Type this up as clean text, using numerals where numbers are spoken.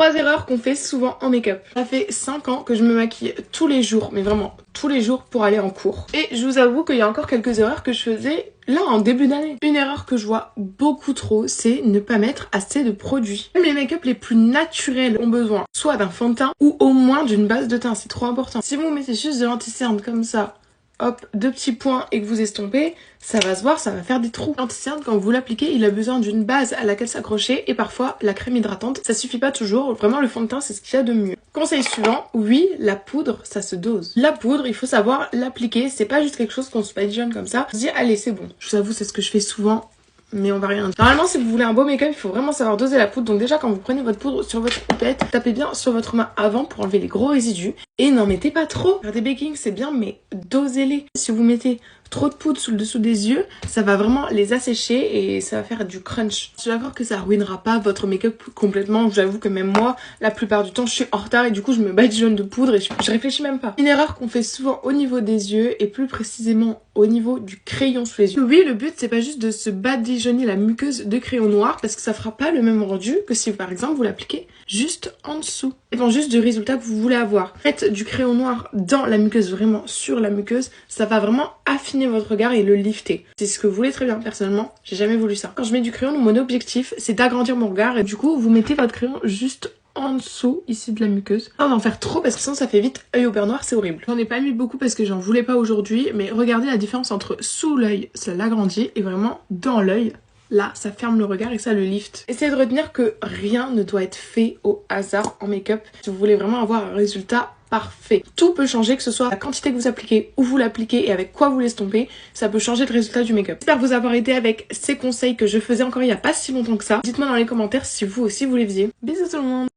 3 erreurs qu'on fait souvent en make-up. Ça fait 5 ans que je me maquille tous les jours, mais vraiment tous les jours pour aller en cours. Et je vous avoue qu'il y a encore quelques erreurs que je faisais là en début d'année. Une erreur que je vois beaucoup trop, c'est ne pas mettre assez de produits. Même les make-up les plus naturels ont besoin soit d'un fond de teint ou au moins d'une base de teint, c'est trop important. Si vous mettez juste de l'anti-cerne comme ça, hop, 2 petits points et que vous estompez, ça va se voir, ça va faire des trous. L'anti-cerne, quand vous l'appliquez, il a besoin d'une base à laquelle s'accrocher et parfois la crème hydratante. Ça suffit pas toujours, vraiment le fond de teint c'est ce qu'il y a de mieux. Conseil suivant, oui, la poudre, ça se dose. La poudre, il faut savoir l'appliquer, c'est pas juste quelque chose qu'on se badigeonne comme ça. On se dit, allez, c'est bon. Je vous avoue, c'est ce que je fais souvent. Mais on va rien dire. Normalement, si vous voulez un beau make-up, il faut vraiment savoir doser la poudre. Donc déjà, quand vous prenez votre poudre sur votre pipette, tapez bien sur votre main avant pour enlever les gros résidus. Et n'en mettez pas trop. Faire des bakings, c'est bien, mais dosez-les. Si vous mettez trop de poudre sous le dessous des yeux, ça va vraiment les assécher et ça va faire du crunch. Je suis d'accord que ça ruinera pas votre make-up complètement. J'avoue que même moi, la plupart du temps, je suis en retard et du coup, je me badigeonne de poudre et je réfléchis même pas. Une erreur qu'on fait souvent au niveau des yeux et plus précisément au niveau du crayon sous les yeux. Oui, le but, c'est pas juste de se badigeonner la muqueuse de crayon noir parce que ça fera pas le même rendu que si, par exemple, vous l'appliquez juste en dessous. Ça dépend juste du résultat que vous voulez avoir. Faites du crayon noir dans la muqueuse, vraiment sur la muqueuse. Ça va vraiment affiner votre regard et le lifter. C'est ce que vous voulez très bien. Personnellement, j'ai jamais voulu ça. Quand je mets du crayon, mon objectif, c'est d'agrandir mon regard et du coup, vous mettez votre crayon juste en dessous ici de la muqueuse. Pas d'en faire trop parce que sinon ça fait vite œil au beurre noir, c'est horrible. J'en ai pas mis beaucoup parce que j'en voulais pas aujourd'hui, mais regardez la différence entre sous l'œil, ça l'agrandit, et vraiment dans l'œil, là, ça ferme le regard et ça le lift. Essayez de retenir que rien ne doit être fait au hasard en make-up si vous voulez vraiment avoir un résultat parfait. Tout peut changer, que ce soit la quantité que vous appliquez, où vous l'appliquez et avec quoi vous l'estompez, ça peut changer le résultat du make-up. J'espère vous avoir aidé avec ces conseils que je faisais encore il y a pas si longtemps que ça. Dites-moi dans les commentaires si vous aussi vous les faisiez. Bisous tout le monde!